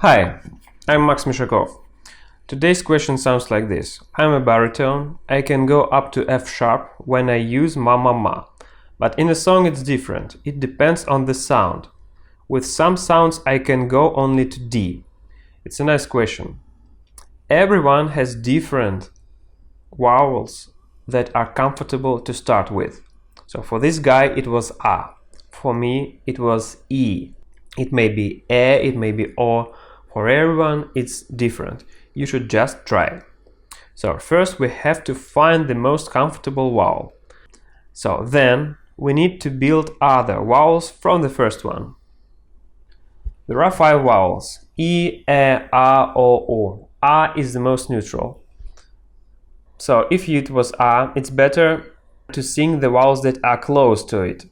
Hi, I'm Max Mishakov. Today's question sounds like this. I'm a baritone. I can go up to F sharp when I use ma ma ma. But in a song it's different. It depends on the sound. With some sounds I can go only to D. It's a nice question. Everyone has different vowels that are comfortable to start with. So for this guy it was A. For me it was E. It may be E, it may be O. For everyone it's different. You should just try. So first we have to find the most comfortable vowel. So then we need to build other vowels from the first one. There are 5 vowels: E, E, A, O, U. A is the most neutral. So if it was A, it's better to sing the vowels that are close to it.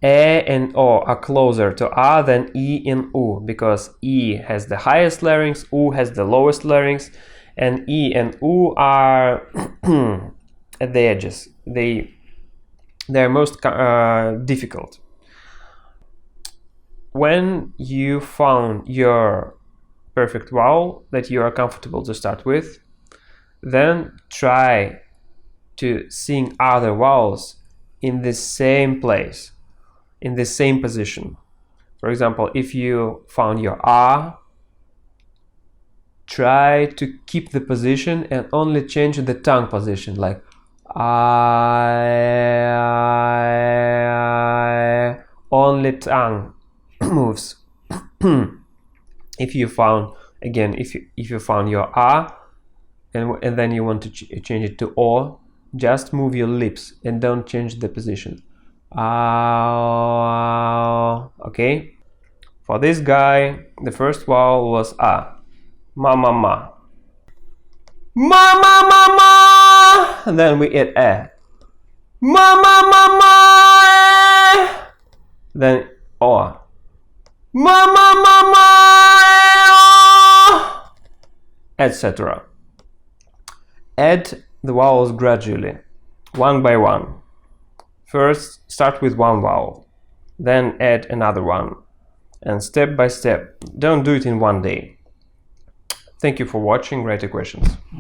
E and O are closer to A than E and U, because E has the highest larynx, U has the lowest larynx, and E and U are at the edges. They're most difficult. When you found your perfect vowel that you are comfortable to start with, then try to sing other vowels in the same place, in the same position. For example, if you found your A, try to keep the position and only change the tongue position, like I, only tongue moves. If you found, again, if you found your A and then you want to change it to O, just move your lips and don't change the position. Okay. For this guy, the first vowel was A. Ma ma ma. Ma ma ma ma. And then we add E. Ma ma ma ma. Then O. Ma ma ma ma. Etc. Add the vowels gradually, one by one. First, start with one vowel, then add another one, and step by step. Don't do it in one day. Thank you for watching. Write your questions.